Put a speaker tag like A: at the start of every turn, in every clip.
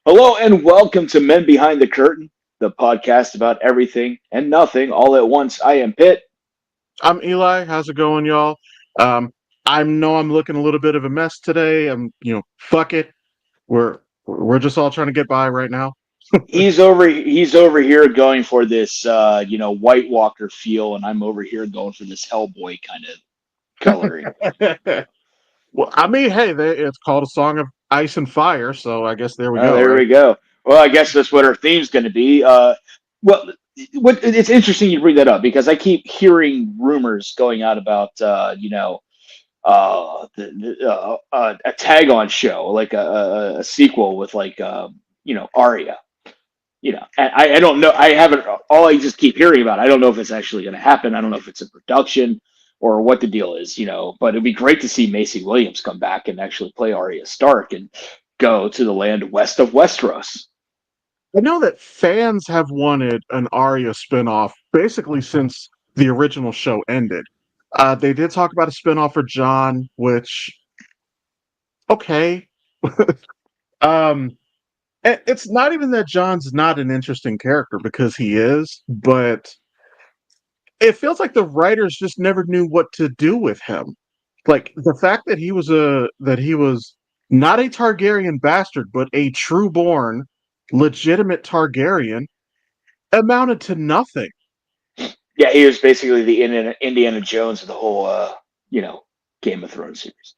A: Hello and welcome to Men Behind the Curtain, the podcast about everything and nothing all at once. I am Pitt.
B: I'm Eli. How's it going, y'all? Um, I know I'm looking a little bit of a mess today. Fuck it. We're just all trying to get by right now.
A: He's over here going for this White Walker feel, and I'm over here going for this Hellboy kind of coloring.
B: Well, I mean, hey, it's called a song of ice and fire, so I guess there we go,
A: There
B: right?
A: we go. Well, I guess that's what our theme's going to be. Well, it's interesting you bring that up because I keep hearing rumors going out about a tag on show like a sequel with Arya. And I don't know. I haven't. All I just keep hearing about. I don't know if it's actually going to happen. I don't know if it's in production or what the deal is. But it'd be great to see Macy Williams come back and actually play Arya Stark and go to the land west of Westeros.
B: I know that fans have wanted an Arya spinoff basically since the original show ended. They did talk about a spinoff for John, which okay. um, It's not even that John's not an interesting character because he is, but it feels like the writers just never knew what to do with him. Like the fact that he was not a Targaryen bastard, but a true born, legitimate Targaryen amounted to nothing.
A: Yeah, he was basically the Indiana Jones of the whole, Game of Thrones series.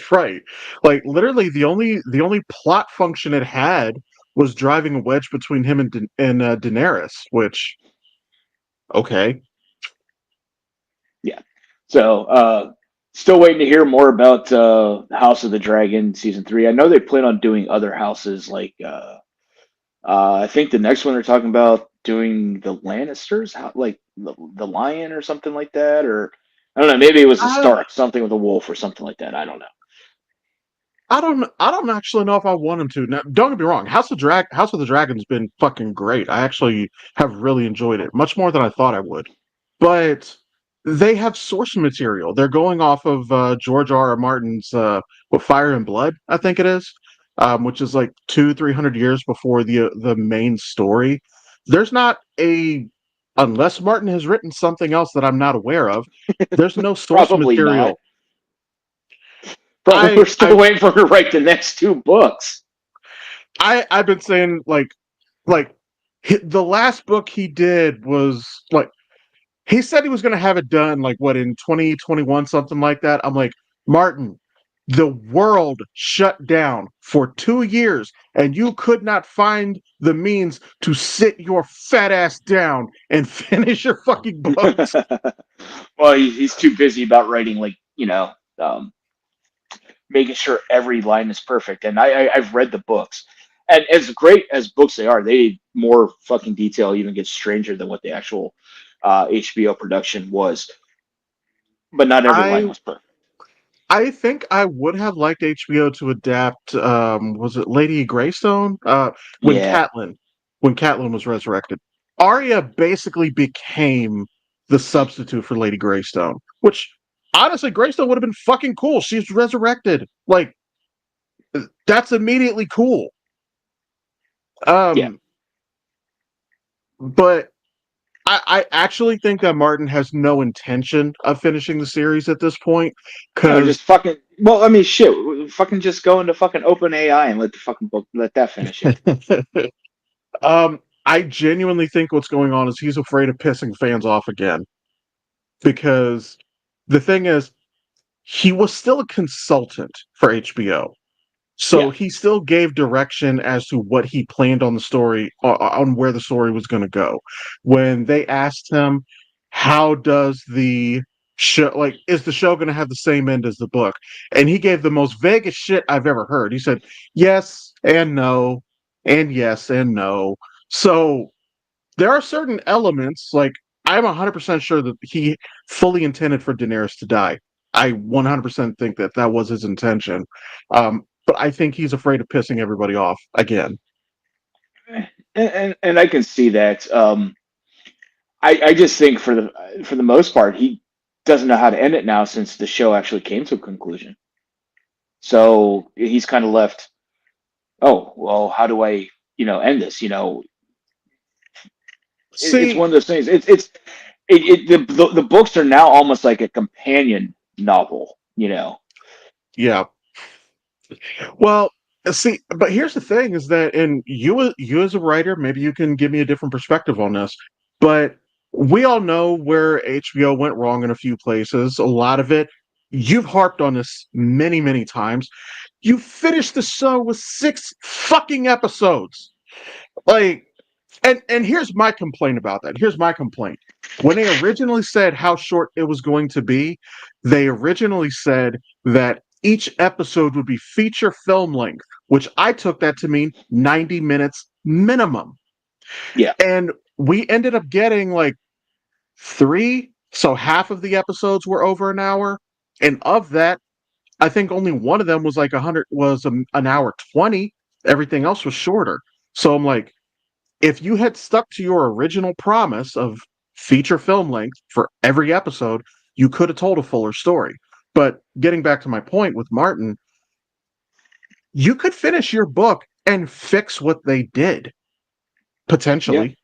B: Right. Like literally the only plot function it had was driving a wedge between him and Daenerys, which okay.
A: Yeah. So, still waiting to hear more about House of the Dragon season three. I know they plan on doing other houses I think the next one they're talking about doing the Lannisters, like the Lion or something like that, or I don't know. Maybe it was the
B: Uh,
A: Stark, something with a wolf or something like that. I don't know.
B: I don't actually know if I want him to. Now, don't get me wrong. House of the Dragon's been fucking great. I actually have really enjoyed it, much more than I thought I would. But they have source material. They're going off of George R. R. Martin's what Fire and Blood, I think it is, which is like 200-300 years before the main story. There's not a unless Martin has written something else that I'm not aware of. There's no source
A: Probably not.
B: material.
A: Probably we're
B: I
A: still
B: I
A: waiting for her to write the next two books.
B: I've been saying like the last book he did was like he said he was going to have it done like what in 2021 something like that. I'm like, Martin, the world shut down for 2 years and you could not find the means to sit your fat ass down and finish your fucking books.
A: Well, he's too busy about writing, um, making sure every line is perfect. And I've read the books, and as great as books they are, they more fucking detail even gets stranger than what the actual HBO production was. But not every line
B: I
A: was perfect.
B: I think I would have liked HBO to adapt. Was it Lady Greystone? When
A: Yeah,
B: Catelyn, when Catelyn was resurrected, Arya basically became the substitute for Lady Greystone. Which honestly, Greystone would have been fucking cool. She's resurrected. Like that's immediately cool.
A: yeah.
B: Um, but I actually think that Martin has no intention of finishing the series at this point
A: No,
B: because
A: just fucking. Well, I mean, shit. Fucking just go into fucking open AI and let the fucking book let that finish it.
B: I genuinely think what's going on is he's afraid of pissing fans off again. Because the thing is, he was still a consultant for HBO. So
A: Yeah.
B: he still gave direction as to what he planned on the story, on where the story was going to go. When they asked him, how does the show, like, is the show going to have the same end as the book? And he gave the most vaguest shit I've ever heard. He said, yes and no, and yes and no. So there are certain elements, like, I'm 100% sure that he fully intended for Daenerys to die. I 100% think that that was his intention. But I think he's afraid of pissing everybody off again.
A: And I can see that. I just think for the most part, he doesn't know how to end it now since the show actually came to a conclusion. So he's kind of left. oh well, how do I end this? It's
B: See,
A: one of those things. The books are now almost like a companion novel.
B: yeah. Well, see, but here's the thing: is that, and you as a writer, maybe you can give me a different perspective on this. But we all know where HBO went wrong in a few places. A lot of it, you've harped on this many, many times. You finished the show with 6 fucking episodes. Like, and here's my complaint about that. Here's my complaint. When they originally said how short it was going to be, they originally said that each episode would be feature film length, which I took that to mean 90 minutes minimum.
A: Yeah,
B: And we ended up getting like 3, so half of the episodes were over an hour. And of that, I think only one of them was like 100 was an hour 20. Everything else was shorter. So I'm like, if you had stuck to your original promise of feature film length for every episode, you could have told a fuller story. But getting back to my point with Martin, you could finish your book and fix what they did,
A: yeah.
B: potentially.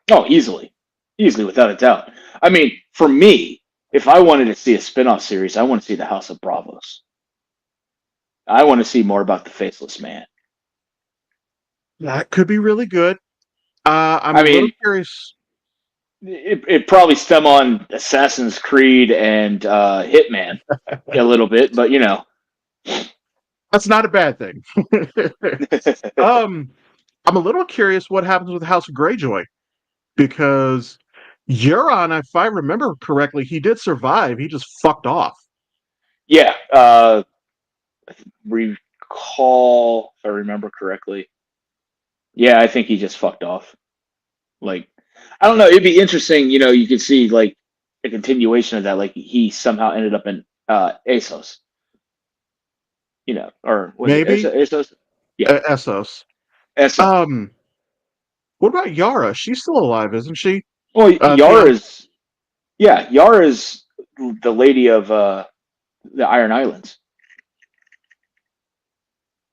A: Oh, easily, without a doubt. I mean, for me, if I wanted to see a spin-off series, I want to see the House of Bravos. I want to see more about the Faceless Man.
B: That could be really good. I'm
A: I
B: a little
A: mean,
B: curious.
A: it probably stem on Assassin's Creed and Hitman a little bit, but
B: That's not a bad thing. um, I'm a little curious what happens with House of Greyjoy because Euron, if I remember correctly, he did survive. He just fucked off.
A: yeah. Recall if I remember correctly. Yeah, I think he just fucked off. Like, I don't know. It'd be interesting. You could see like a continuation of that. Like he somehow ended up in ASOS. Or was it
B: Maybe
A: ASOS? Yeah,
B: Essos.
A: ASOS.
B: Um, what about Yara? She's still alive, isn't she?
A: Well,
B: Theon.
A: Yara's yeah, Yara's the lady of the Iron Islands.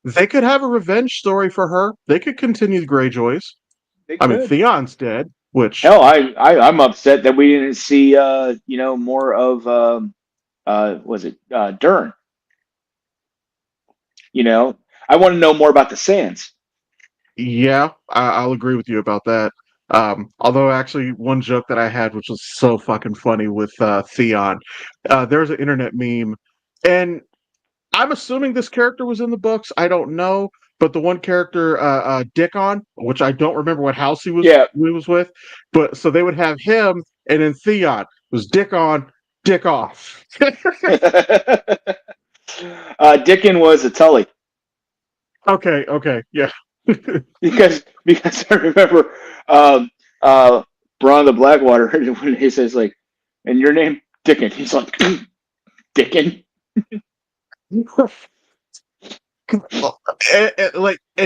B: They could have a revenge story for her. They could continue the Greyjoys.
A: They
B: I mean,
A: could.
B: Theon's dead, which
A: Hell, I'm upset that we didn't see more of was it Dern? You know, I want to know more about the Sands.
B: yeah, I'll agree with you about that. Although, actually, one joke that I had, which was so fucking funny with Theon, there's an internet meme, and I'm assuming this character was in the books. I don't know, but the one character, Dickon, which I don't remember what house
A: Yeah.
B: he was with, but so they would have him, and then Theon was Dick on, Dick off.
A: Dickon was a Tully
B: Okay, okay, yeah.
A: because I remember um, uh, Braun the Blackwater when he says like, "And your name Dickon," he's like, "Dickon."
B: And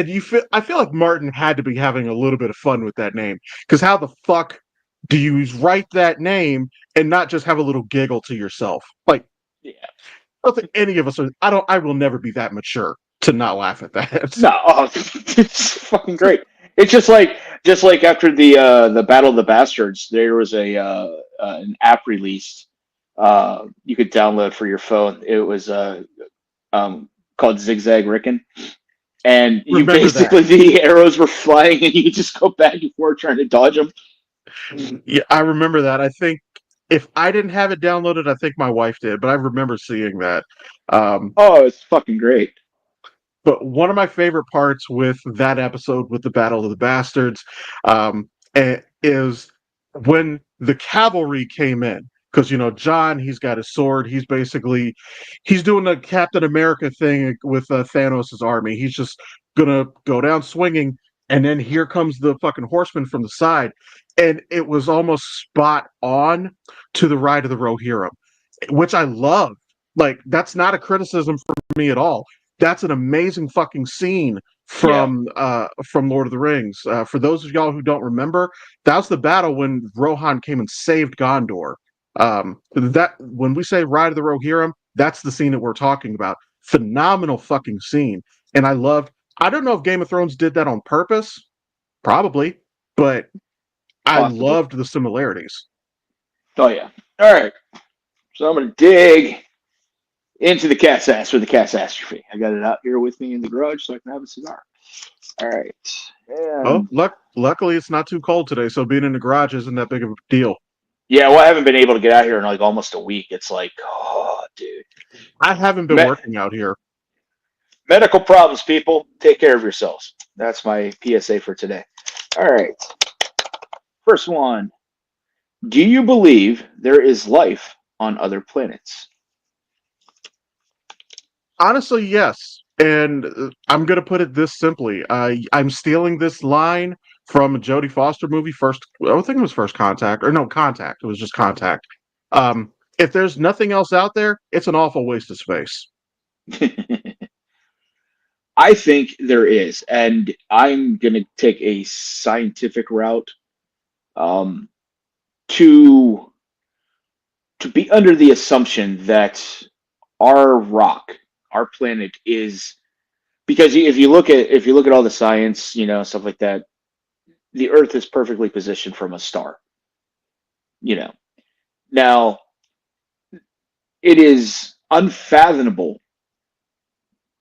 B: you feel, I feel like Martin had to be having a little bit of fun with that name, because how the fuck do you write that name and not just have a little giggle to yourself? Like,
A: Yeah.
B: I don't think any of us are. I don't. I will never be that mature to not laugh at that.
A: No, it's fucking great. It's just like after the Battle of the Bastards, there was an app released you could download for your phone. It was called Zigzag Ricken, and you
B: Remember that?
A: basically the arrows were flying, and you could just go back and forth trying to dodge them.
B: Yeah, I remember that. I think if I didn't have it downloaded, I think my wife did, but I remember seeing that. Um,
A: Oh, it's fucking great.
B: But one of my favorite parts with that episode with the Battle of the Bastards is when the cavalry came in. Because John, he's got his sword. He's doing the Captain America thing with Thanos' army. He's just gonna go down swinging, and then here comes the fucking horseman from the side, and it was almost spot on to the Ride of the Rohirrim, which I love. Like, that's not a criticism for me at all. That's an amazing fucking scene
A: Yeah,
B: from Lord of the Rings. For those of y'all who don't remember, that was the battle when Rohan came and saved Gondor. That when we say Ride of the Rohirrim, that's the scene that we're talking about. Phenomenal fucking scene. And I don't know if Game of Thrones did that on purpose, probably, but I
A: Possibly.
B: loved the similarities.
A: Oh yeah. All right. So I'm gonna dig into the cat's ass for the catastrophe. I got it out here with me in the garage so I can have a cigar. All right.
B: Oh,
A: And
B: luckily it's not too cold today, so being in the garage isn't that big of a deal.
A: yeah, well, I haven't been able to get out here in like almost a week. It's like, oh, dude.
B: I haven't been
A: Me-
B: working out here.
A: medical problems, people. Take care of yourselves. That's my PSA for today. All right. First one. Do you believe there is life on other planets?
B: Honestly, yes. And I'm going to put it this simply. I'm stealing this line from a Jodie Foster movie, I think it was First Contact, or no, Contact. It was just Contact. If there's nothing else out there, it's an awful waste of space.
A: I think there is, and I'm going to take a scientific route um, to be under the assumption that our rock, our planet, is because if you look at all the science, stuff like that, the Earth is perfectly positioned from a star. You know, now it is unfathomable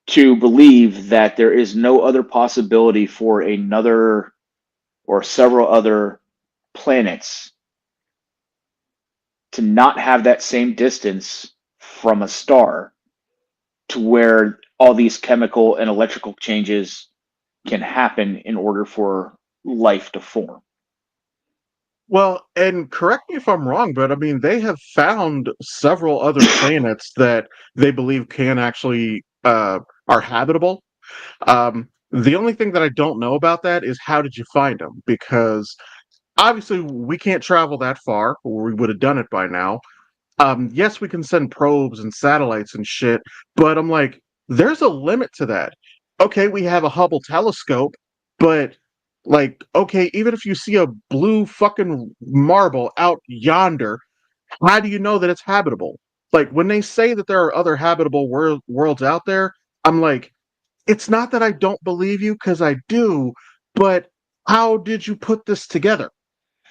A: to believe that there is no other possibility for another or several other planets to not have that same distance from a star to where all these chemical and electrical changes can happen in order for life to form.
B: Well, and correct me if I'm wrong, but I mean, they have found several other planets that they believe can actually are habitable. The only thing that I don't know about that is how did you find them? Because obviously we can't travel that far, or we would have done it by now. Yes, we can send probes and satellites and shit, but I'm like, there's a limit to that. Okay, we have a Hubble telescope, but like, okay, even if you see a blue fucking marble out yonder, how do you know that it's habitable? Like, when they say that there are other habitable worlds out there, I'm like, it's not that I don't believe you, because I do, but how did you put this together?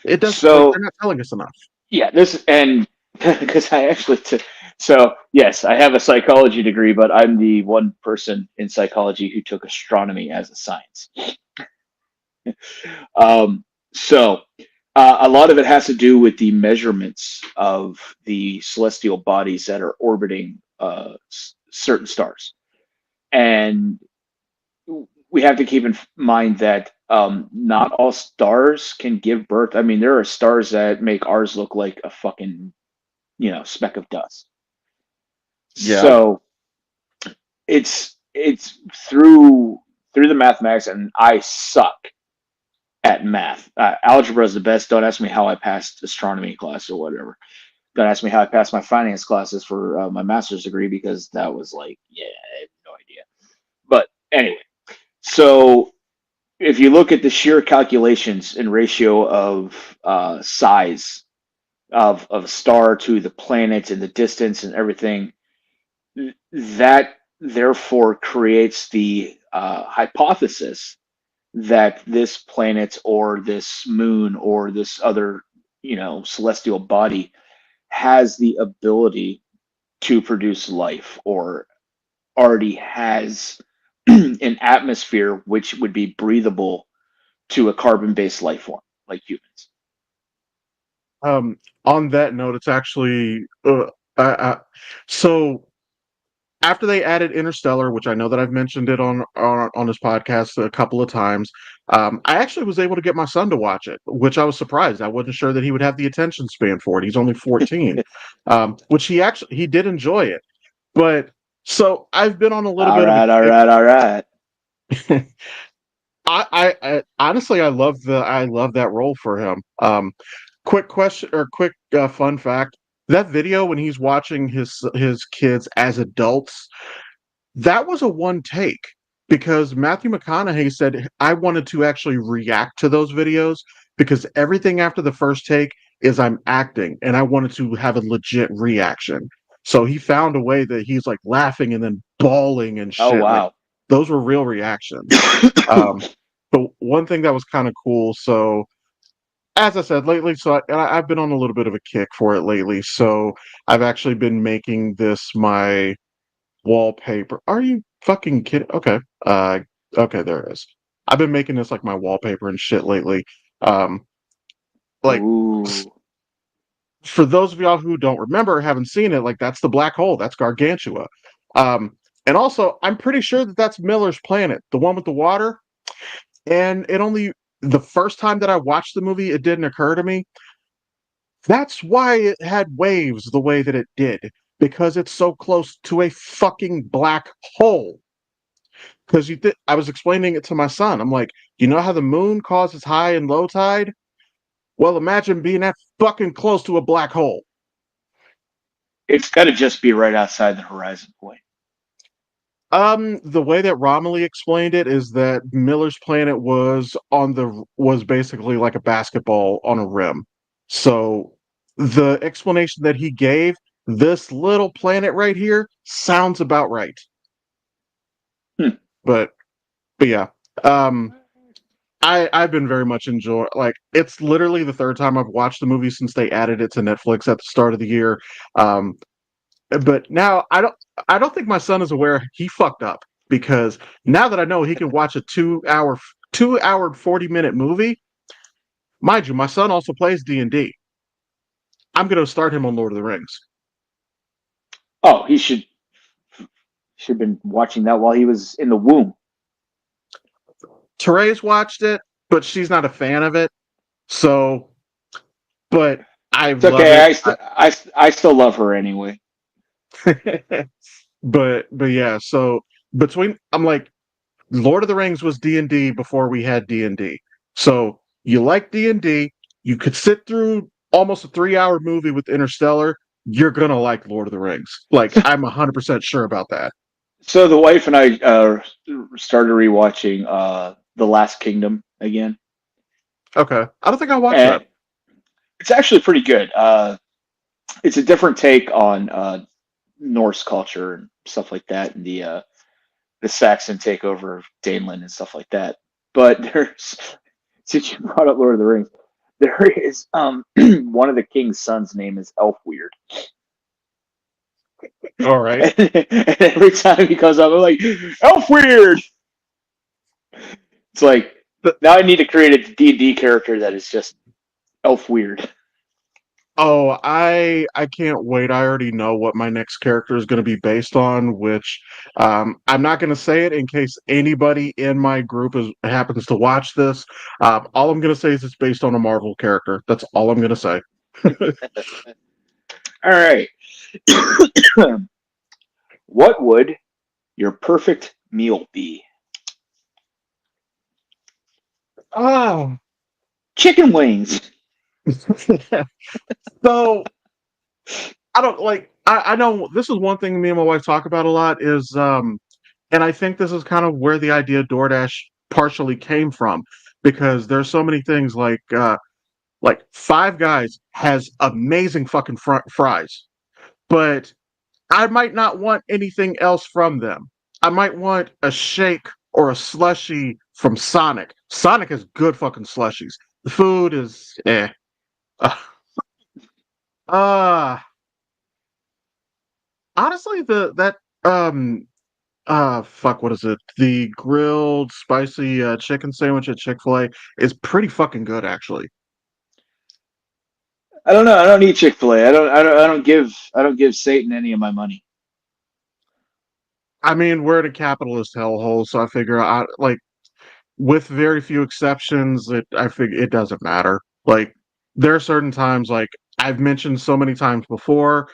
B: It doesn't, like,
A: So
B: they're not telling us enough.
A: yeah, this and because I actually took so yes, I have a psychology degree, but I'm the one person in psychology who took astronomy as a science. Um, so a lot of it has to do with the measurements of the celestial bodies that are orbiting certain stars, and we have to keep in mind that not all stars can give birth. I mean, there are stars that make ours look like a fucking speck of dust.
B: Yeah.
A: So it's through the mathematics, and I suck at math. Algebra is the best. Don't ask me how I passed astronomy class or whatever. Don't ask me how I passed my finance classes for my master's degree because that was like, yeah, I have no idea. But anyway, so if you look at the sheer calculations and ratio of size of a star to the planet and the distance and everything, that therefore creates the hypothesis that this planet or this moon or this other celestial body has the ability to produce life or already has an atmosphere which would be breathable to a carbon-based life form like humans.
B: On that note, it's actually uh, so after they added Interstellar, which I know that I've mentioned it on this podcast a couple of times, I actually was able to get my son to watch it, which I was surprised. I wasn't sure that he would have the attention span for it. He's only 14, which he did enjoy it. But so I've been on a little
A: All
B: bit of a
A: right, all
B: kick.
A: right, all right.
B: I honestly I love that role for him. Quick question or quick fun fact: that video when he's watching his kids as adults, that was a one take because Matthew McConaughey said I wanted to actually react to those videos because everything after the first take is I'm acting and I wanted to have a legit reaction. So he found a way that he's like laughing and then bawling and
A: Oh
B: shit like
A: wow.
B: those were real reactions. But one thing that was kind of cool, so as I said lately, I've been on a little bit of a kick for it lately. So I've actually been making this my wallpaper. Are you fucking kidding? Okay. Okay, there it is. I've been making this like my wallpaper and shit lately. Um, like
A: Ooh.
B: for those of y'all who don't remember, haven't seen it, like that's the black hole. That's Gargantua. And also, I'm pretty sure that that's Miller's planet, the one with the water. And it only the first time that I watched the movie, it didn't occur to me. That's why it had waves the way that it did, because it's so close to a fucking black hole. Because I was explaining it to my son. I'm like, you know how the moon causes high and low tide? Well, imagine being that fucking close to a black hole.
A: It's got to just be right outside the horizon point.
B: The way that Romilly explained it is that Miller's planet was basically like a basketball on a rim. So the explanation that he gave, this little planet right here, sounds about right.
A: Hmm.
B: But but yeah. Um I've been very much enjoying, like, it's literally the third time I've watched the movie since they added it to Netflix at the start of the year. Um but now I don't think my son is aware he fucked up, because now that I know he can watch a 2 hour 40-minute movie, mind you, my son also plays D&D. I'm going to start him on Lord of the Rings.
A: Oh, he should have been watching that while he was in the womb.
B: Teresa's watched it, but she's not a fan of it. So, but I
A: It's
B: love
A: okay.
B: it.
A: I still love her anyway.
B: But yeah, so between I'm like, Lord of the Rings was D&D before we had D&D. So you like D&D, you could sit through almost a 3-hour movie with Interstellar, you're gonna like Lord of the Rings. Like, I'm 100% sure about that.
A: So the wife and I started rewatching The Last Kingdom again,
B: Okay. I don't think I watched that.
A: and it's actually pretty good. It's a different take on Norse culture and stuff like that, and the Saxon takeover of Daneland and stuff like that. But there's since you brought up Lord of the Rings, there is one of the king's sons' name is Elfweird,
B: All right.
A: and every time he comes up, I'm like Elfweird. It's like
B: Th-
A: now I need to create a D&D character that is just Elfweird.
B: Oh, I can't wait. I already know what my next character is going to be based on, which I'm not going to say it in case anybody in my group happens to watch this. All I'm going to say is it's based on a Marvel character. That's all I'm going to say.
A: All right, what would your perfect meal be?
B: Oh.
A: Chicken wings.
B: So I don't like I know this is one thing me and my wife talk about a lot is and I think this is kind of where the idea of DoorDash partially came from, because there's so many things like Five Guys has amazing fucking fries, but I might not want anything else from them. I might want a shake or a slushy from Sonic. Sonic has good fucking slushies. The food is eh. Uh, uh honestly, the that fuck, what is it? The grilled spicy chicken sandwich at Chick-fil-A is pretty fucking good, actually.
A: I don't know. I don't need Chick-fil-A. I don't give Satan any of my money.
B: I mean, we're in a capitalist hellhole, so I figure out, like, with very few exceptions, I figure it doesn't matter. Like, there are certain times, like I've mentioned so many times before,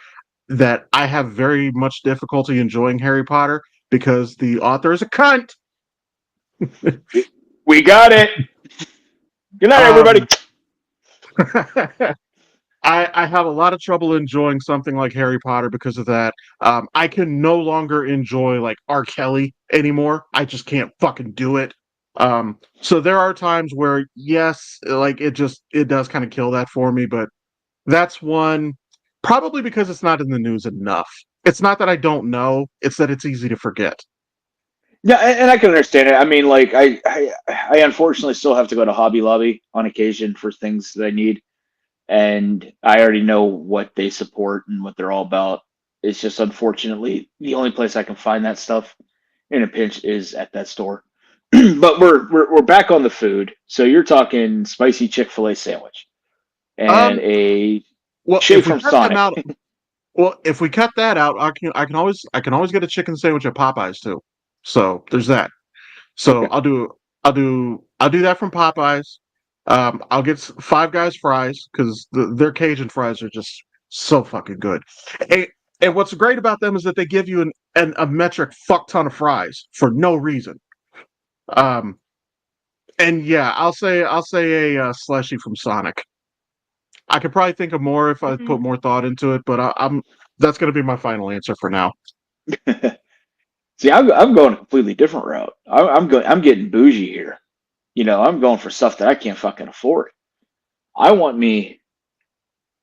B: that I have very much difficulty enjoying Harry Potter because the author is a cunt.
A: We got it. Good night, everybody.
B: um, I have a lot of trouble enjoying something like Harry Potter because of that. I can no longer enjoy like R. Kelly anymore. I just can't fucking do it. So there are times where yes, like it does kind of kill that for me, but that's one probably because it's not in the news enough. It's not that I don't know, it's that it's easy to forget.
A: Yeah, and I can understand it. I mean, like I unfortunately still have to go to Hobby Lobby on occasion for things that I need, and I already know what they support and what they're all about. It's just unfortunately the only place I can find that stuff in a pinch is at that store. But we're back on the food. So you're talking spicy Chick-fil-A sandwich and
B: Um,
A: a
B: well,
A: shake from Sonic.
B: if we cut that out, I can always get a chicken sandwich at Popeyes too. So there's that. So
A: Okay.
B: I'll do that from Popeyes. I'll get Five Guys fries because their Cajun fries are just so fucking good. And, and what's great about them is that they give you a metric fuck ton of fries for no reason. Um, and yeah, I'll say a slushy from Sonic. I could probably think of more if I put more thought into it, but I'm that's going to be my final answer for now.
A: See, I'm going a completely different route. I'm going. I'm getting bougie here. I'm going for stuff that I can't fucking afford. I want me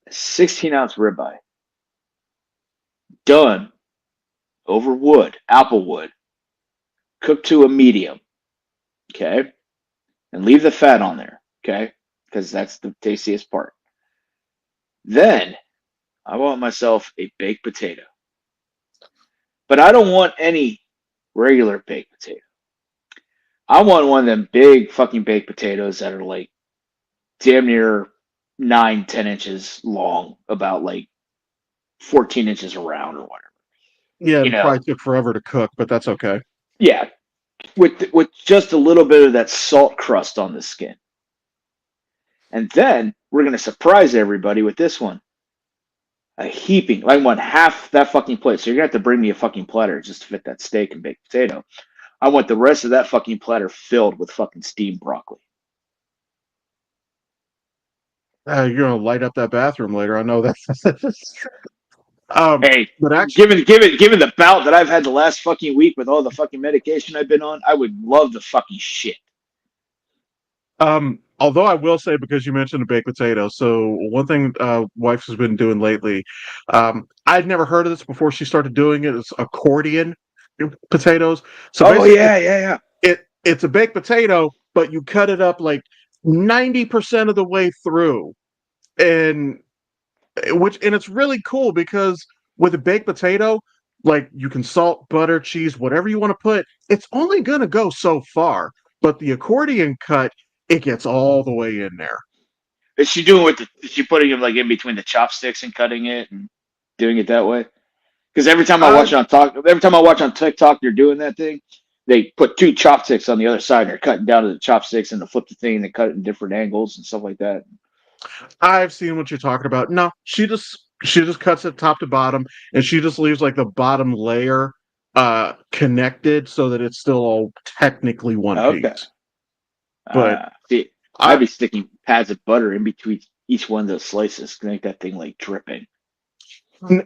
A: a 16-ounce ribeye done over wood, apple wood, cooked to a medium. Okay, and leave the fat on there. Okay, because that's the tastiest part. Then I want myself a baked potato, but I don't want any regular baked potato. I want one of them big fucking baked potatoes that are like damn near 9, 10 inches long, about like 14 inches around or whatever.
B: Yeah,
A: You
B: it
A: know,
B: probably took forever to cook, but that's okay.
A: yeah, with just a little bit of that salt crust on the skin. And then we're gonna surprise everybody with this one. A heaping, I want half that fucking plate. So you're gonna have to bring me a fucking platter just to fit that steak and baked potato. I want the rest of that fucking platter filled with fucking steamed broccoli.
B: You're gonna light up that bathroom later. I know that. um,
A: Hey,
B: but actually,
A: given the bout that I've had the last fucking week with all the fucking medication I've been on, I would love the fucking shit.
B: although I will say because you mentioned a baked potato, so one thing wife has been doing lately, I'd never heard of this before she started doing it. It's accordion potatoes. So
A: Oh
B: basically,
A: yeah, yeah, yeah.
B: it's a baked potato, but you cut it up like 90% of the way through, and it's really cool because with a baked potato, like you can salt, butter, cheese, whatever you want to put, it's only gonna go so far. But the accordion cut, it gets all the way in there.
A: Is she doing with the? Is she putting it like in between the chopsticks and cutting it and doing it that way? Because
B: Uh,
A: every time I watch on TikTok, they're doing that thing. They put two chopsticks on the other side, and they're cutting down to the chopsticks, and they flip the thing, and they cut it in different angles and stuff like that.
B: I've seen what you're talking about. No, she just cuts it top to bottom, and she just leaves like the bottom layer connected so that it's still all technically one
A: Okay.
B: piece. But
A: See, I'd
B: I
A: be sticking pads of butter in between each one of those slices to make that thing like dripping.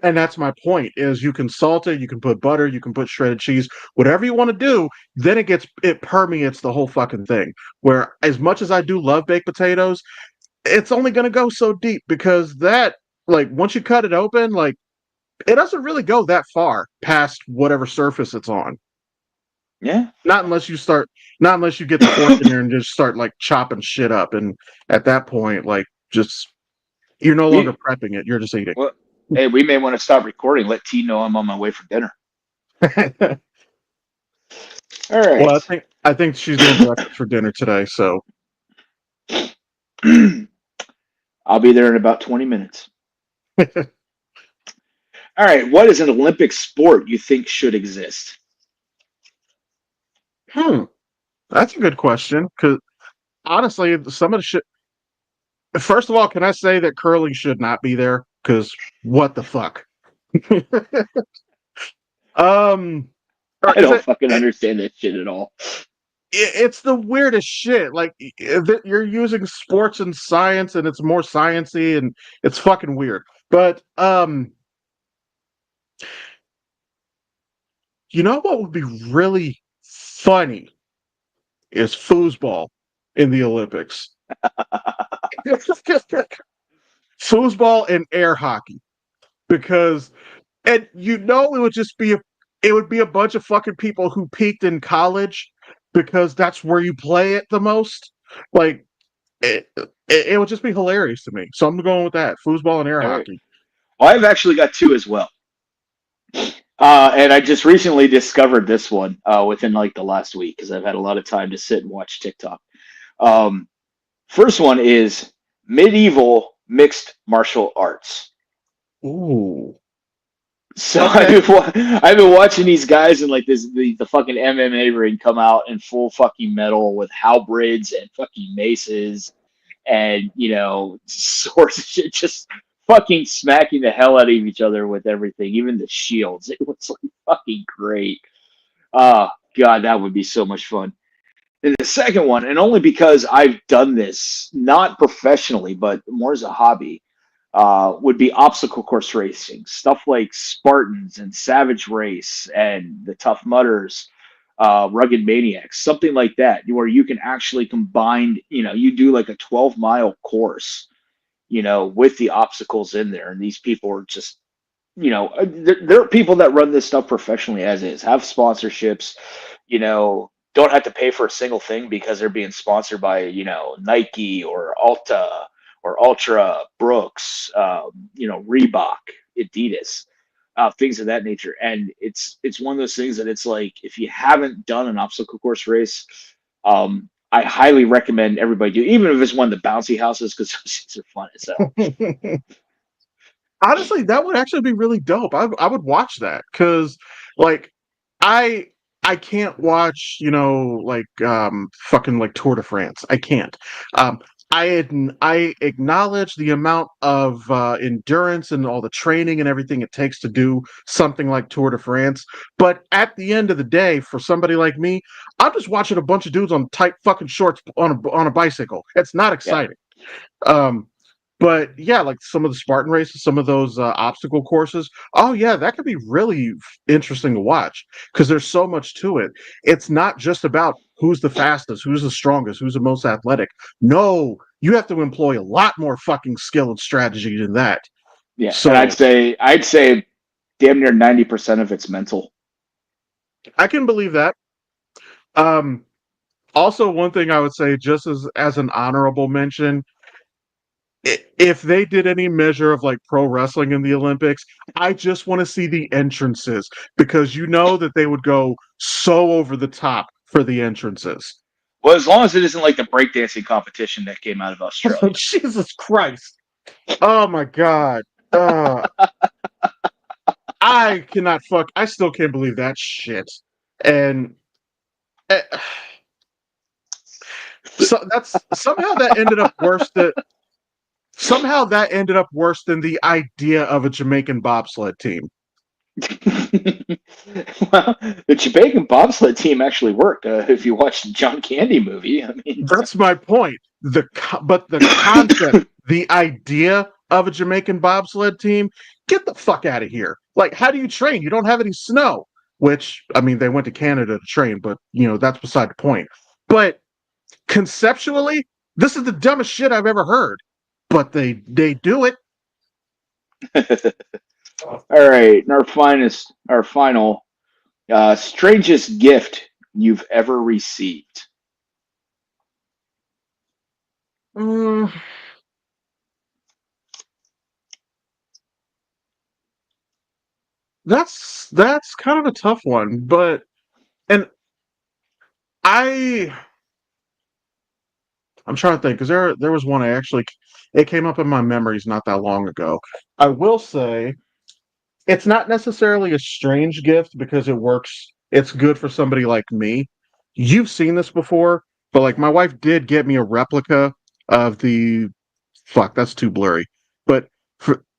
B: and that's my point is you can salt it, you can put butter, you can put shredded cheese, whatever you want to do, then it permeates the whole fucking thing. Where as much as I do love baked potatoes, it's only going to go so deep because that like once you cut it open, like it doesn't really go that far past whatever surface it's on.
A: Yeah.
B: Not unless you start not unless you get the fork in there and just start like chopping shit up, and at that point like just you're no longer
A: we
B: prepping it, you're just eating.
A: well, hey, we may want to stop recording. Let T know I'm on my way for dinner. All
B: Well,
A: right.
B: I think she's doing breakfast for dinner today, so
A: I'll be there in about 20 minutes. All right. What is an Olympic sport you think should exist?
B: hmm, that's a good question. Because honestly, some of the shit. First of all, can I say that curling should not be there? Because what the fuck? um, or
A: I
B: is
A: don't
B: it,
A: fucking
B: it?
A: understand that shit at all.
B: It's the weirdest shit. Like you're using sports and science, and it's more sciency, and it's fucking weird. But you know what would be really funny is foosball in the Olympics. Foosball and air hockey because and you know it would just be it would be a bunch of fucking people who peaked in college because that's where you play it the most. Like it would just be hilarious to me. So I'm going with that foosball and air
A: All right.
B: hockey.
A: Well, I've actually got two as well. And I just recently discovered this one within like the last week because I've had a lot of time to sit and watch TikTok. Um, First one is medieval mixed martial arts.
B: Ooh.
A: So
B: Okay.
A: I've been watching these guys in like the fucking MMA ring come out in full fucking metal with halberds and fucking maces and swords and shit, just fucking smacking the hell out of each other with everything, even the shields. It was like fucking great. Oh god, that would be so much fun. And the second one, and only because I've done this not professionally, but more as a hobby, would be obstacle course racing. Stuff like Spartans and Savage Race and the Tough Mudders, Rugged Maniacs, something like that, where you can actually combine, you do like a 12-mile course, with the obstacles in there. And these people are just there are people that run this stuff professionally as is, have sponsorships, don't have to pay for a single thing because they're being sponsored by, Nike or Alta or Ultra, Brooks, Reebok, Adidas, things of that nature. And it's one of those things that it's like if you haven't done an obstacle course race, I highly recommend everybody do, even if it's one of the bouncy houses, because those things are fun as hell.
B: Honestly, that would actually be really dope. I would watch that because, like, I I can't watch like fucking like Tour de France. I can't. Um, I acknowledge the amount of endurance and all the training and everything it takes to do something like Tour de France. But at the end of the day, for somebody like me, I'm just watching a bunch of dudes on tight fucking shorts on a bicycle. It's not
A: Yeah.
B: exciting. Um, but yeah, like some of the Spartan races, some of those obstacle courses. Oh yeah, that could be really interesting to watch because there's so much to it. It's not just about who's the fastest, who's the strongest, who's the most athletic. No, you have to employ a lot more fucking skill and strategy than that.
A: Yeah. And I'd
B: So
A: say I'd say damn near 90% of it's mental.
B: I can believe that. Um, Also, one thing I would say, just as an honorable mention, if they did any measure of like pro wrestling in the Olympics, I just want to see the entrances because you know that they would go so over the top for the entrances.
A: Well, as long as it isn't like the breakdancing competition that came out of Australia.
B: Jesus Christ. Oh my God. Uh, I cannot fuck. I still can't believe that shit. And uh, so that's somehow that ended up worse than somehow that ended up worse than the idea of a Jamaican bobsled team.
A: Well, the Jamaican bobsled team actually worked. If you watch the John Candy movie, I mean,
B: That's my point. But the concept, the idea of a Jamaican bobsled team, get the fuck out of here. Like, how do you train? You don't have any snow. Which I mean, they went to Canada to train, but that's beside the point. But conceptually, this is the dumbest shit I've ever heard. But they do it.
A: all right. And our final, strangest gift you've ever received.
B: Mm, that's kind of a tough one, but and I I'm trying to think because there was one I actually it came up in my memories not that long ago. I will say it's not necessarily a strange gift because it works. It's good for somebody like me. You've seen this before, but like my wife did get me a replica of the fuck. That's too blurry, but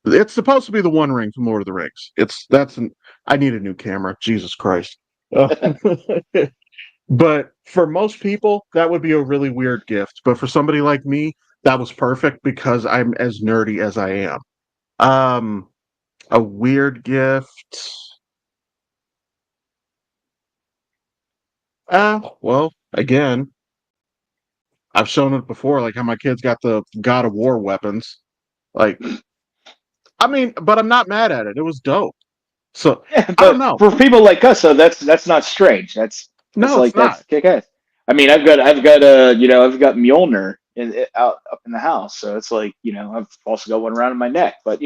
B: it's supposed to be the One Ring from Lord of the Rings. I need a new camera. Jesus Christ. But for most people, that would be a really weird gift. But for somebody like me, that was perfect because I'm as nerdy as I am. Um, a weird gift. Well, again, I've shown it before, like how my kids got the God of War weapons. Like, I mean, but I'm not mad at it. It was dope. So
A: Yeah,
B: I don't
A: but
B: know.
A: for people like us, though, that's not strange. That's
B: No, it's
A: like
B: not.
A: that's kick ass. I mean, I've got I've got Mjolnir out up in the house, so it's like I've also got one around my neck. But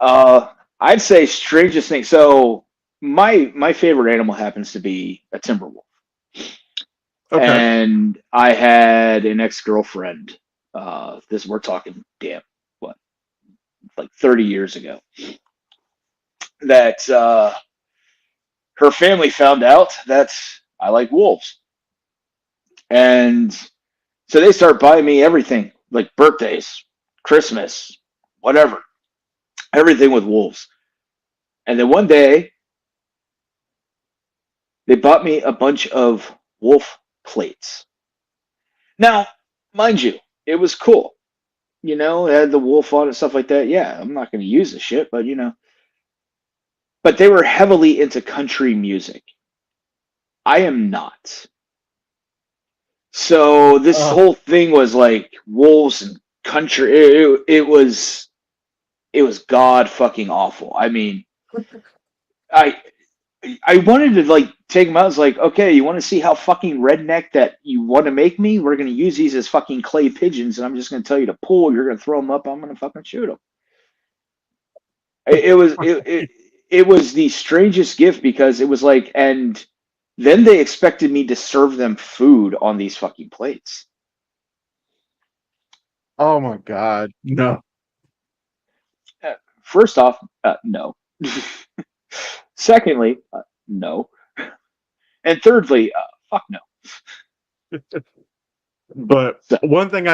A: I'd say strangest thing. So my favorite animal happens to be a timber wolf,
B: Okay.
A: and I had an ex girlfriend. This we're talking, damn, what, like 30 years ago. That her family found out that I like wolves. And so they start buying me everything, like birthdays, Christmas, whatever, everything with wolves. And then one day they bought me a bunch of wolf plates. Now, mind you, it was cool. It had the wolf on it, stuff like that. Yeah, I'm not going to use the shit, but but they were heavily into country music. I am not. So this
B: Uh,
A: whole thing was like wolves and country. It was god fucking awful. I mean, I I wanted to like take them out. I was like, okay, you want to see how fucking redneck that you want to make me? We're gonna use these as fucking clay pigeons, and I'm just gonna tell you to pull. You're gonna throw them up. I'm gonna fucking shoot them. It was the strangest gift because it was like, and then they expected me to serve them food on these fucking plates.
B: oh my God. No.
A: First off, no. Secondly, no. And thirdly, fuck no.
B: But
A: So,
B: one thing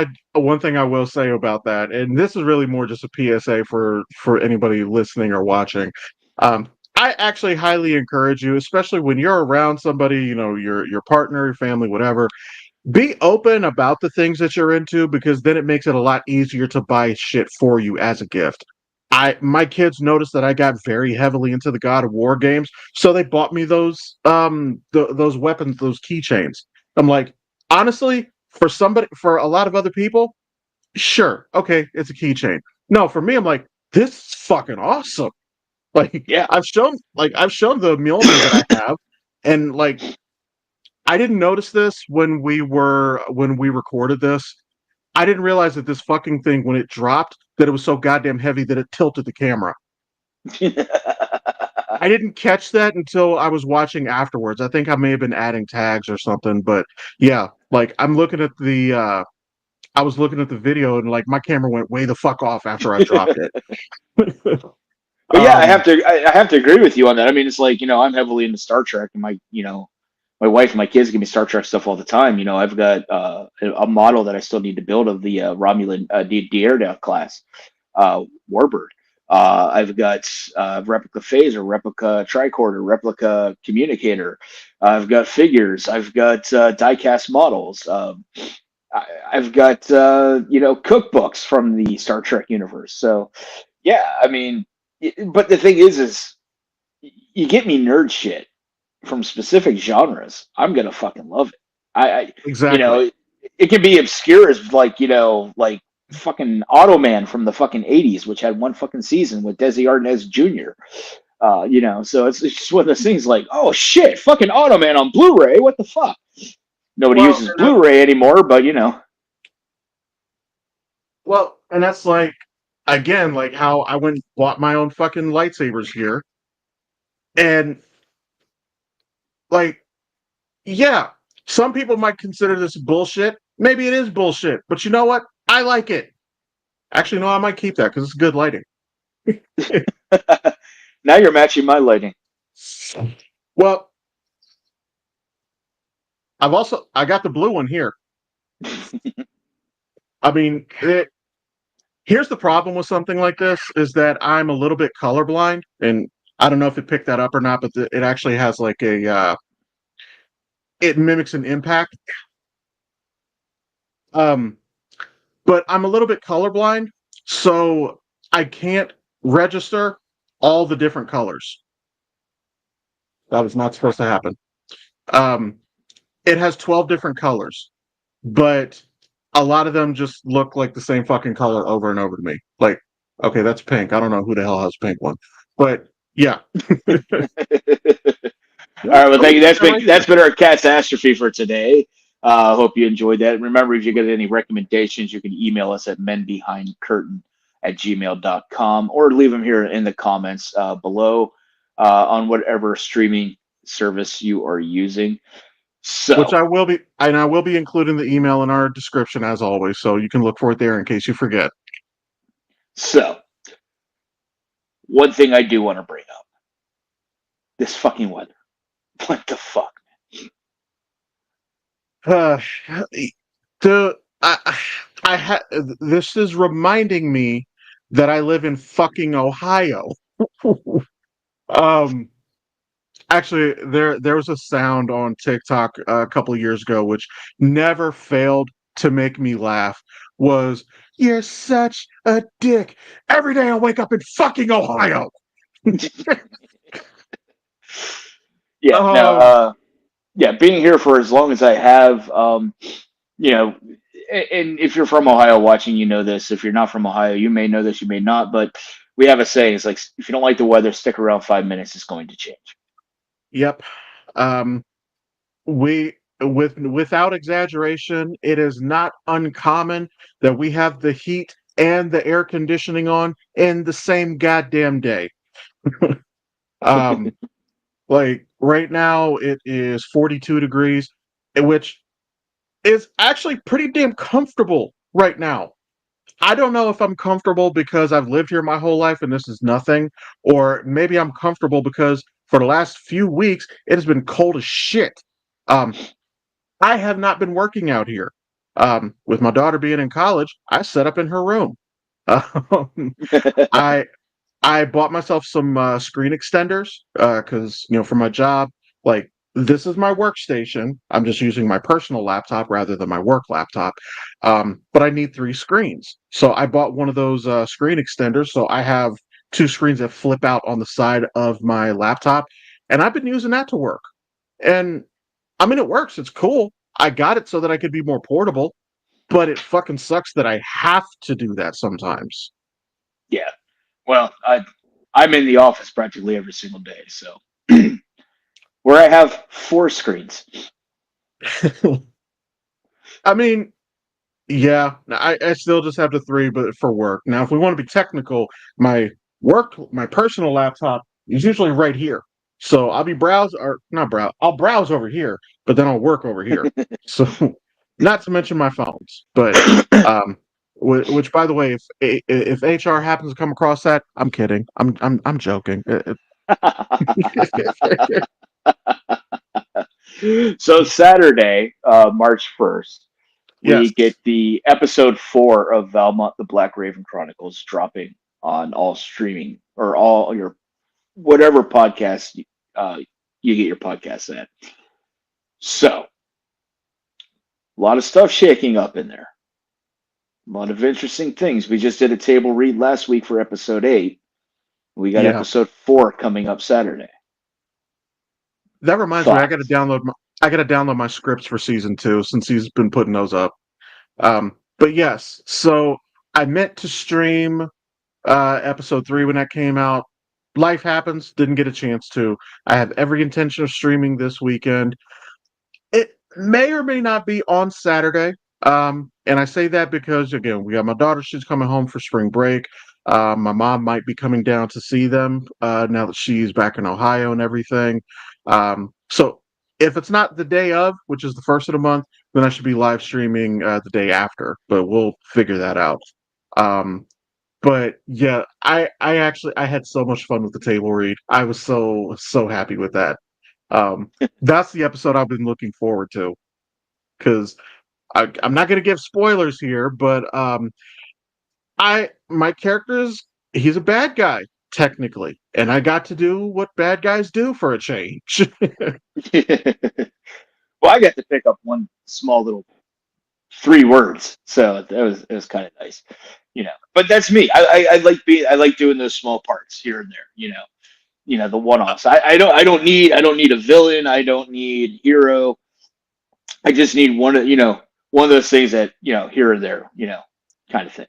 B: I will say about that, and this is really more just a PSA for anybody listening or watching. I actually highly encourage you, especially when you're around somebody, your partner, your family, whatever. Be open about the things that you're into because then it makes it a lot easier to buy shit for you as a gift. My kids noticed that I got very heavily into the God of War games, so they bought me those weapons, those keychains. I'm like, honestly, for a lot of other people, sure, okay, it's a keychain. No, for me, I'm like, this is fucking awesome. Like
A: yeah.
B: I've shown the Mjolnir that I have, and like I didn't notice this when we recorded this. I didn't realize that this fucking thing, when it dropped, that it was so goddamn heavy that it tilted the camera. I didn't catch that until I was watching afterwards. I think I may have been adding tags or something, but yeah, like I was looking at the video and like my camera went way the fuck off after I dropped it.
A: But yeah, I have
B: um
A: to I have to agree with you on that. I mean, it's like I'm heavily into Star Trek, and my wife and my kids give me Star Trek stuff all the time. I've got a model that I still need to build of the Romulan D'Arda class Warbird. I've got replica phaser, replica tricorder, replica communicator. I've got figures. I've got die-cast models. I've got cookbooks from the Star Trek universe. So yeah, I mean, but the thing is you get me nerd shit from specific genres, I'm gonna fucking love it. I you
B: exactly.
A: know, it can be obscure as like like fucking Automan from the fucking '80s, which had one fucking season with Desi Arnaz Jr. So it's just one of those things like, oh shit, fucking Automan on Blu-ray. What the fuck? Nobody
B: Well,
A: uses Blu-ray anymore, but
B: and that's like again like how I went and bought my own fucking lightsabers here. And like yeah, some people might consider this bullshit. Maybe it is bullshit, but you know what? I like it. Actually, no, I might keep that because it's good lighting.
A: now you're matching my lighting.
B: Well, I got the blue one here. I mean, here's the problem with something like this is that I'm a little bit colorblind, and I don't know if it picked that up or not, but it actually has like it mimics an impact. Um, but I'm a little bit colorblind, so I can't register all the different colors. That was not supposed to happen. Um, it has 12 different colors, but a lot of them just look like the same fucking color over and over to me. Like, okay, that's pink. I don't know who the hell has a pink one, but Yeah.
A: All
B: Yeah,
A: right, well,
B: totally
A: thank you.
B: get that right there.
A: That's been our catastrophe for today. Hope you enjoyed that. Remember, if you get any recommendations, you can email us at menbehindcurtain@gmail.com or leave them here in the comments below on whatever streaming service you are using.
B: Which
A: So,
B: I will be including the email in our description as always, so you can look for it there in case you forget.
A: so one thing I do want to bring up: this fucking weather. What the fuck?
B: Uh, the this is reminding me that I live in fucking Ohio. um, Actually, there was a sound on TikTok a couple of years ago which never failed to make me laugh. Was "You're such a dick. Every day I wake up in fucking Ohio."
A: Yeah, no,
B: Um,
A: yeah, being here for as long as I have, you know, and if you're from Ohio watching, you know this. If you're not from Ohio, you may know this, you may not, but we have a saying. It's like, if you don't like the weather, stick around 5 minutes, it's going to change.
B: yep. Um, we without exaggeration, it is not uncommon that we have the heat and the air conditioning on in the same goddamn day. Um, like right now, it is 42 degrees, which is actually pretty damn comfortable right now. I don't know if I'm comfortable because I've lived here my whole life and this is nothing, or maybe I'm comfortable because for the last few weeks it has been cold as shit. Um, I have not been working out here. With my daughter being in college, I set up in her room. Um, I I bought myself some screen extenders because for my job, like this is my workstation. I'm just using my personal laptop rather than my work laptop, but I need three screens, so I bought one of those screen extenders. So I have two screens that flip out on the side of my laptop, and I've been using that to work. And I mean, it works. It's cool. I got it so that I could be more portable, but it fucking sucks that I have to do that sometimes.
A: Yeah. Well, I'm in the office practically every single day, so where I have four screens.
B: I mean, yeah, I still just have the three, but for work. Now, if we want to be technical, my personal laptop is usually right here. So I'll be browse or not browse. I'll browse over here, but then I'll work over here. So, not to mention my phones. But um, which by the way, if HR happens to come across that, I'm kidding. I'm joking.
A: So Saturday, March 1st,
B: Yes,
A: we get the episode 4 of Valmont the Black Raven Chronicles dropping on all streaming or all your whatever podcast uh, you get your podcasts at. So a lot of stuff shaking up in there. A lot of interesting things. We just did a table read last week for episode 8. We got
B: yeah.
A: episode 4 coming up Saturday.
B: That reminds me,
A: Thoughts?
B: I gotta download my scripts for season two since he's been putting those up. But yes, so I meant to stream episode three when that came out. Life happens, didn't get a chance to. I have every intention of streaming this weekend. It may or may not be on Saturday. And I say that because again, we got my daughter, she's coming home for spring break. My mom might be coming down to see them now that she's back in Ohio and everything. So if it's not the day of, which is the first of the month, then I should be live streaming the day after. But we'll figure that out. Um, but yeah, I had so much fun with the table read. I was so happy with that. Um, that's the episode I've been looking forward to because I'm not going to give spoilers here, but I my character's he's a bad guy technically, and I got to do what bad guys do for a change.
A: Well, I got to pick up one small little 3 words, so it was kind of nice, But that's me. I like doing those small parts here and there, the one-offs. I don't need a villain. I don't need hero. I just need one of those things that here and there, kind of thing.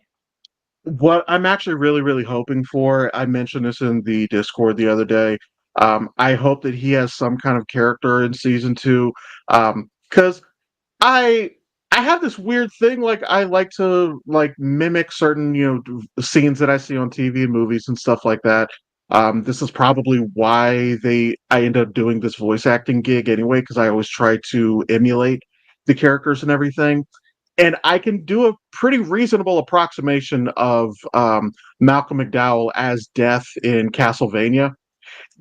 B: What I'm actually really, really hoping for, I mentioned this in the Discord the other day. I hope that he has some kind of character in season two. Because I I have this weird thing, like I like to like mimic certain, scenes that I see on TV and movies and stuff like that. This is probably why I end up doing this voice acting gig anyway, because I always try to emulate the characters and everything. And I can do a pretty reasonable approximation of Malcolm McDowell as Death in Castlevania.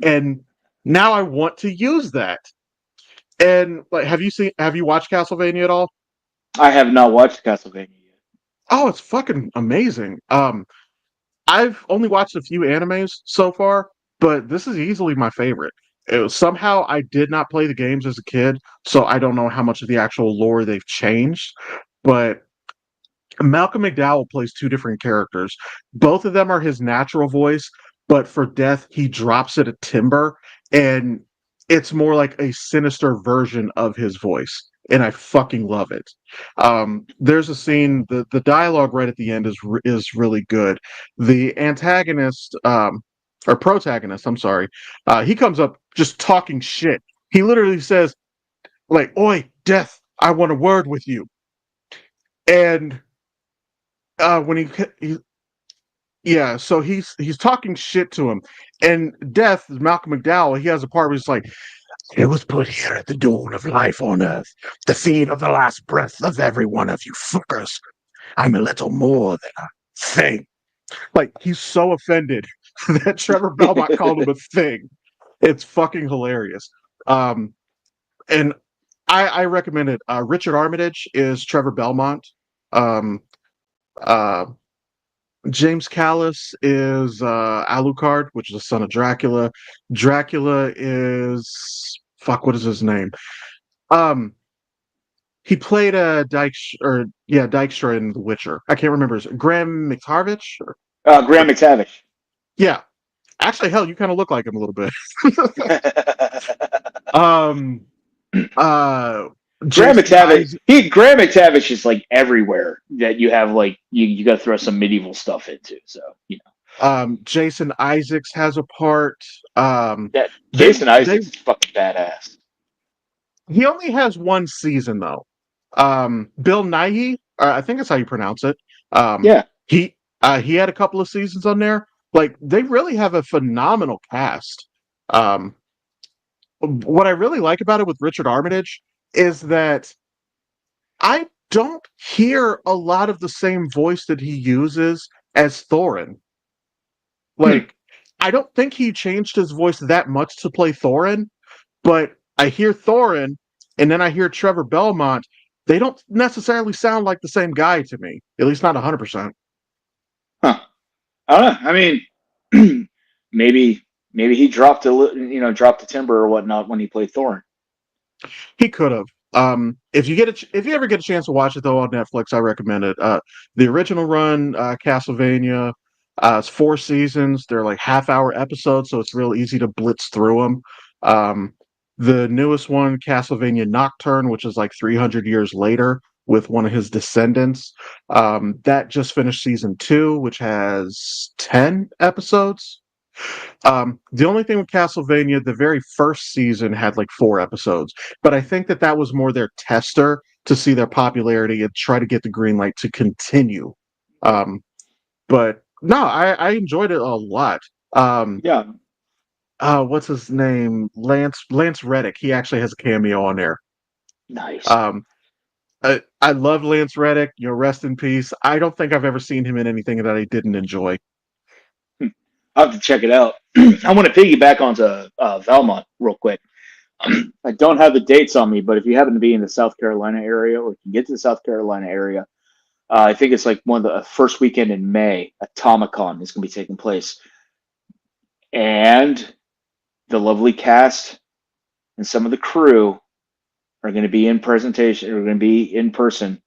B: And now I want to use that. And like, have you watched Castlevania at all?
A: I have not watched Castlevania yet.
B: Oh, it's fucking amazing. I've only watched a few animes so far, but this is easily my favorite. Somehow I did not play the games as a kid, so I don't know how much of the actual lore they've changed. But Malcolm McDowell plays two different characters. Both of them are his natural voice, but for Death, he drops it a timbre, and it's more like a sinister version of his voice. And I fucking love it. There's a scene. The dialogue right at the end is really good. The antagonist, or protagonist, I'm sorry, he comes up just talking shit. He literally says, like, "Oi, Death, I want a word with you." And when he yeah, so he's talking shit to him, and Death, Malcolm McDowell, he has a part where he's like, "It was put here at the dawn of life on Earth, the feed of the last breath of every one of you fuckers. I'm a little more than a thing." Like he's so offended that Trevor Belmont called him a thing. It's fucking hilarious. Um, and I recommend it. Richard Armitage is Trevor Belmont. Um, uh, James Callis is Alucard, which is the son of Dracula. Dracula is fuck. What is his name? Um, he played Dykstra in The Witcher. I can't remember his Graham McTarvich.
A: Graham McTavish.
B: Yeah, actually, hell, you kind of look like him a little bit. um, uh,
A: Graham
B: Jason
A: McTavish.
B: Isaac.
A: Graham McTavish is like everywhere that you have like you got to throw some medieval stuff into. So you know
B: Jason Isaacs has a part. Um,
A: that
B: they
A: Jason
B: they
A: Isaacs is fucking badass.
B: He only has one season though. Bill Nighy, I think that's how you pronounce it. Um,
A: Yeah.
B: he had a couple of seasons on there. Like they really have a phenomenal cast. Um, what I really like about it with Richard Armitage is that I don't hear a lot of the same voice that he uses as Thorin.
A: Hmm.
B: Like I don't think he changed his voice that much to play Thorin, but I hear Thorin and then I hear Trevor Belmont. They don't necessarily sound like the same guy to me, at least not 100%.
A: Huh. I don't know. I mean, maybe he dropped dropped the timber or whatnot when he played Thorn.
B: He could have. If you ever get a chance to watch it though on Netflix, I recommend it. The original run, Castlevania, it's 4 seasons. They're like half-hour episodes, so it's real easy to blitz through them. Um, the newest one, Castlevania Nocturne, which is like 300 years later with one of his descendants, that just finished season 2, which has 10 episodes. The only thing with Castlevania, the very first season had like 4 episodes, but I think that was more their tester to see their popularity and try to get the green light to continue. Um, but no, I enjoyed it a lot. Um,
A: Yeah.
B: what's his name? Lance Reddick. He actually has a cameo on there.
A: Nice.
B: Um, I love Lance Reddick. Rest in peace. I don't think I've ever seen him in anything that I didn't enjoy.
A: I'll have to check it out. I want to piggyback onto Valmont real quick. I don't have the dates on me, but if you happen to be in the South Carolina area or can get to the South Carolina area, I think it's like one of the first weekend in May, Atomicon is going to be taking place. And the lovely cast and some of the crew are going to be in presentation, are going to be in person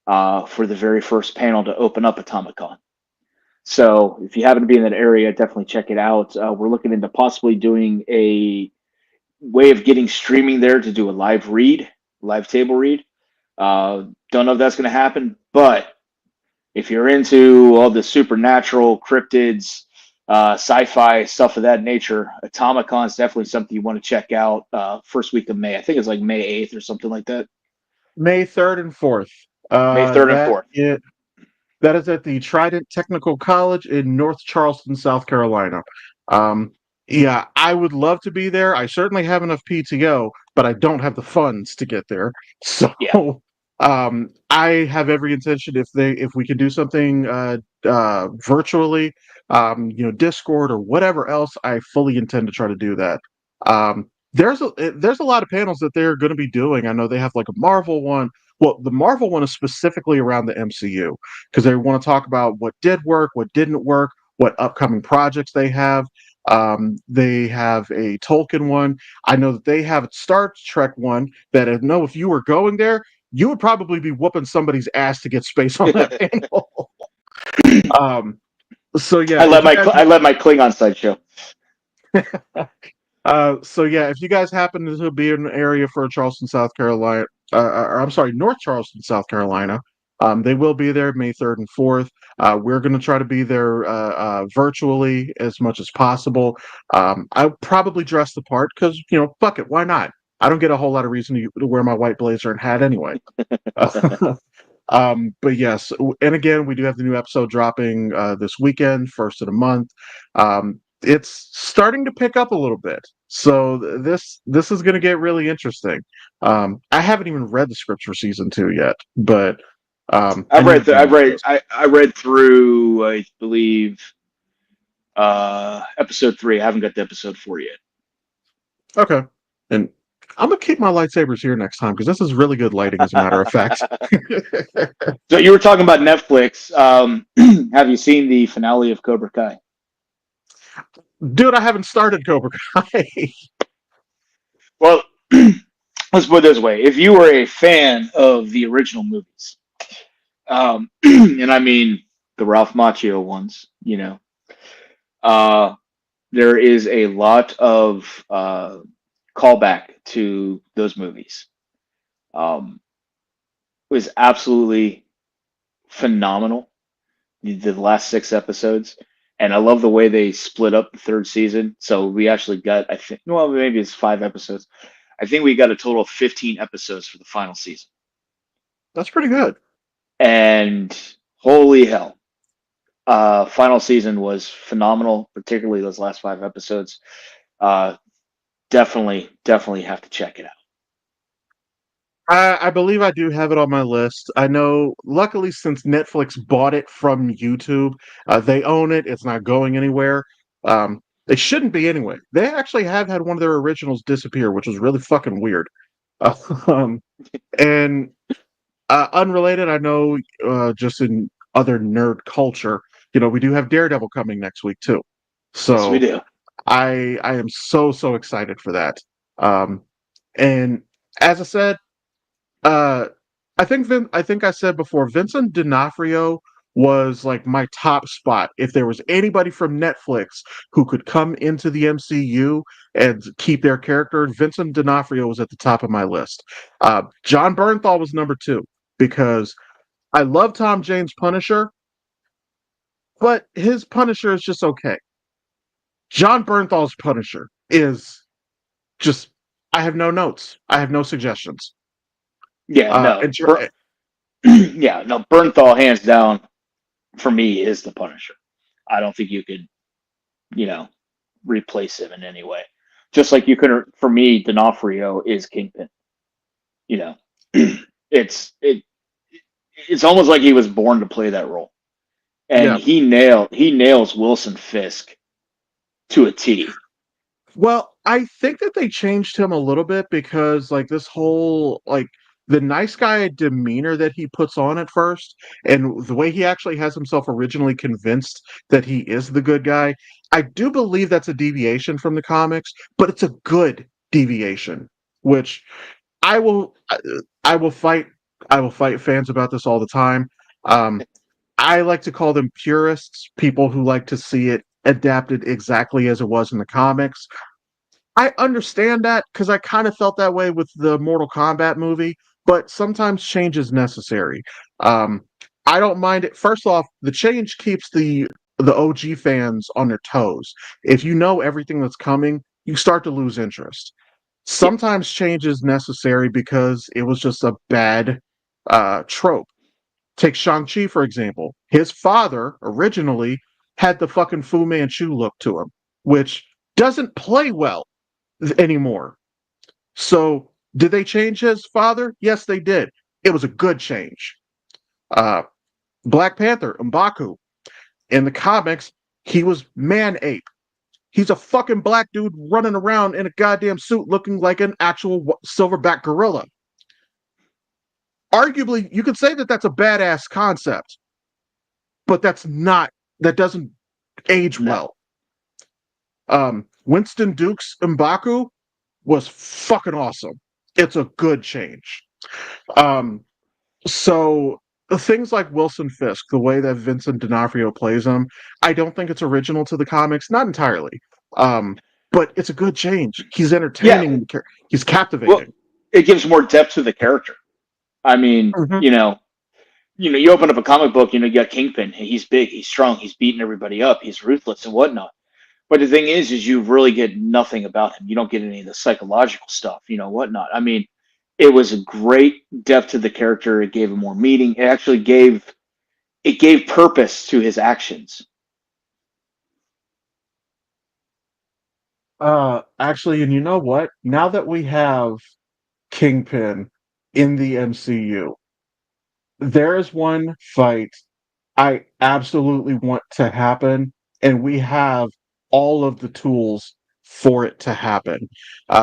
A: for the very first panel to open up Atomicon. So if you happen to be in that area, definitely check it out. We're looking into possibly doing a way of getting streaming there to do a live table read. Don't know if that's going to happen, but If you're into all the supernatural cryptids, sci-fi stuff of that nature, Atomicon is definitely something you want to check out. First week of May, I think it's like May 8th or something like that.
B: May 3rd and 4th.
A: May
B: Uh,
A: 3rd and
B: that
A: 4th.
B: is That is at the Trident Technical College in North Charleston, South Carolina. Um, yeah, I would love to be there. I certainly have enough PTO, but I don't have the funds to get there. So
A: Yeah,
B: I have every intention if we can do something virtually, Discord or whatever else, I fully intend to try to do that. There's a lot of panels that they're going to be doing. I know they have like a Marvel one. Well, the Marvel one is specifically around the MCU because they want to talk about what did work, what didn't work, what upcoming projects they have. They have a Tolkien one. I know that they have a Star Trek one that I know if you were going there, you would probably be whooping somebody's ass to get space on that panel. um, so yeah, if you guys
A: I led my Klingon sideshow.
B: if you guys happen to be in an area for Charleston, South Carolina, or I'm sorry, North Charleston, South Carolina, they will be there May 3rd and 4th. We're going to try to be there virtually as much as possible. I'll probably dress the part because, fuck it, why not? I don't get a whole lot of reason to wear my white blazer and hat anyway. But yes, and again, we do have the new episode dropping this weekend, first of the month. It's starting to pick up a little bit, so this is going to get really interesting. I haven't even read the scripts for season 2 yet, but I need to do that first.
A: I read through, I believe, episode 3. I haven't got to episode 4 yet.
B: Okay, and I'm gonna keep my lightsabers here next time because this is really good lighting, as a matter of fact.
A: So you were talking about Netflix. Have you seen the finale of Cobra Kai?
B: Dude, I haven't started Cobra Kai.
A: Well, let's put it this way: if you were a fan of the original movies, and I mean the Ralph Macchio ones, uh, there is a lot of callback to those movies. It was absolutely phenomenal. The last 6 episodes, and I love the way they split up the third season. So we actually got, I think, well, maybe it's 5 episodes. I think we got a total of 15 episodes for the final season.
B: That's pretty good.
A: And holy hell, final season was phenomenal, particularly those last 5 episodes. Uh, definitely have to check it out.
B: I believe I do have it on my list. I know, luckily, since Netflix bought it from YouTube, they own it. It's not going anywhere. It shouldn't be anyway. They actually have had one of their originals disappear, which was really fucking weird. Um, and unrelated, I know, just in other nerd culture, we do have Daredevil coming next week too.
A: Yes, we
B: So
A: do.
B: I am so excited for that. Um, and as I said, uh, I think I said before, Vincent D'Onofrio was like my top spot. If there was anybody from Netflix who could come into the MCU and keep their character, Vincent D'Onofrio was at the top of my list. John Bernthal was number 2 because I love Tom Jane's Punisher, but his Punisher is just okay. John Bernthal's Punisher is just, I have no notes. I have no suggestions.
A: Yeah, no,
B: And
A: yeah, no. Bernthal, hands down, for me, is the Punisher. I don't think you could, you know, replace him in any way. Just like you could, for me, D'Onofrio is Kingpin. You know, it's it. It's almost like he was born to play that role, and
B: yeah.
A: he nails Wilson Fisk to a T.
B: Well, I think that they changed him a little bit because like this whole like the nice guy demeanor that he puts on at first and the way he actually has himself originally convinced that he is the good guy, I do believe that's a deviation from the comics, but it's a good deviation, which I will I will fight I will fight fans about this all the time. Um I like to call them purists, people who like to see it adapted exactly as it was in the comics. I understand that because I kind of felt that way with the Mortal Kombat movie, but sometimes change is necessary. Um, I don't mind it. First off, the change keeps the OG fans on their toes. If you know everything that's coming, you start to lose interest.
A: Yeah,
B: Sometimes change is necessary because it was just a bad trope. Take Shang-Chi, for example. His father originally had the fucking Fu Manchu look to him, which doesn't play well anymore. So, did they change his father? Yes, they did. It was a good change. Uh, Black Panther, M'Baku. In the comics, he was man ape. He's a fucking black dude running around in a goddamn suit looking like an actual silverback gorilla. Arguably, you could say that that's a badass concept, but that doesn't age
A: no.
B: well. Winston Duke's M'Baku was fucking awesome. It's a good change. Um, so things like Wilson Fisk, the way that Vincent D'Onofrio plays him, I don't think it's original to the comics, not entirely. Um, but it's a good change. He's
A: Yeah,
B: entertaining. He's
A: well,
B: captivating.
A: it gives more depth to the character. I mean,
B: Mhm.
A: you open up a comic book, you got Kingpin. He's big, he's strong, he's beating everybody up, he's ruthless and whatnot. But the thing is you really get nothing about him. You don't get any of the psychological stuff, whatnot. I mean, it was a great depth to the character. It gave him more meaning. It gave purpose to his actions.
B: Actually, and you know what? Now that we have Kingpin in the MCU, there is one fight I absolutely want to happen, and we have all of the tools for it to happen.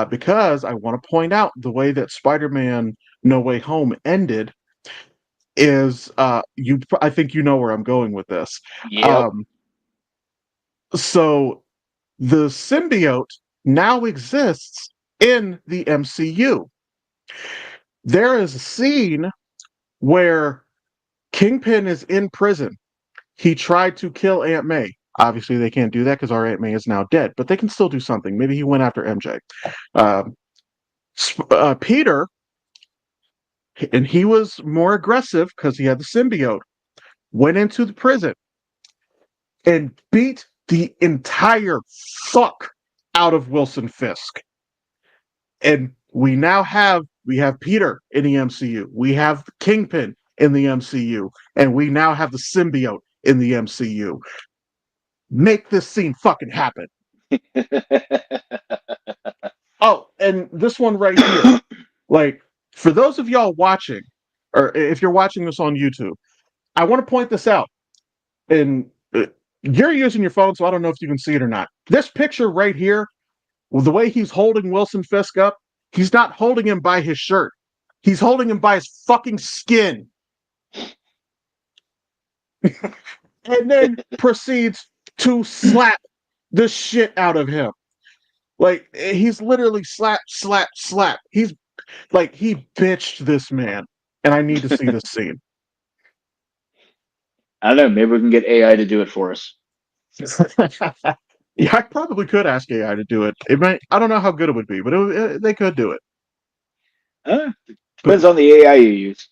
B: Because I want to point out the way that Spider-Man No Way Home ended is I think you know where I'm going with this.
A: Yep.
B: Um, so the symbiote now exists in the MCU. There is a scene where Kingpin is in prison. He tried to kill Aunt May. Obviously, they can't do that because our Aunt May is now dead, but they can still do something. Maybe he went after MJ. Um, Peter, and he was more aggressive because he had the symbiote, went into the prison and beat the entire fuck out of Wilson Fisk. And we have Peter in the MCU. We have Kingpin in the MCU, and we now have the symbiote in the MCU. Make this scene fucking happen. Oh, and this one right here. Like, for those of y'all watching, or if you're watching this on YouTube, I want to point this out. And you're using your phone, so I don't know if you can see it or not. This picture right here, the way he's holding Wilson Fisk up, he's not holding him by his shirt. He's holding him by his fucking skin. And then proceeds to slap the shit out of him. Like, he's literally slap, slap, slap. He's like, he bitched this man. And I need to see this scene.
A: I don't know. Maybe we can get AI to do it for us.
B: Yeah, I probably could ask AI to do it. It might, I don't know how good it would be, but they could do it. But
A: Depends on the AI you use.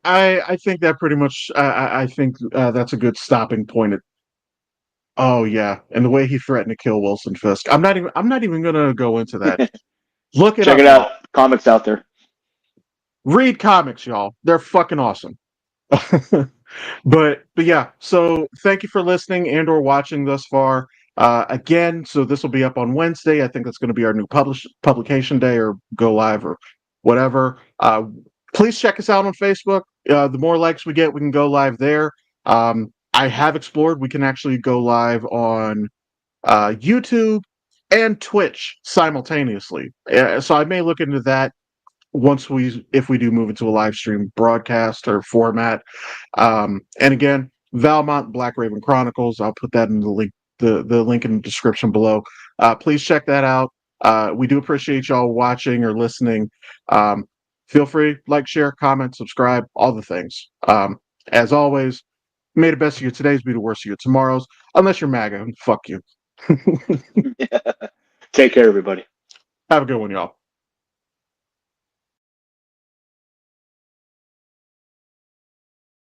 B: I think that pretty much I think that's a good stopping point. Oh yeah, and the way he threatened to kill Wilson Fisk. I'm not even gonna go into that. Look it
A: Check
B: up,
A: it
B: y'all.
A: out. Comics out there.
B: Read comics, y'all. They're fucking awesome. But yeah, so thank you for listening and or watching thus far. Again, so this will be up on Wednesday. I think that's going to be our new publication day or go live or whatever. Please check us out on Facebook. The more likes we get, we can go live there. I have explored we can actually go live on YouTube and Twitch simultaneously. So I may look into that if we do move into a live stream broadcast or format. And again, Valmont Black Raven Chronicles. I'll put that in the link in the description below. Please check that out. We do appreciate y'all watching or listening. Feel free, like, share, comment, subscribe, all the things. As always, may the best of your todays be the worst of your tomorrows. Unless you're MAGA, fuck you.
A: Take care, everybody.
B: Have a good one, y'all.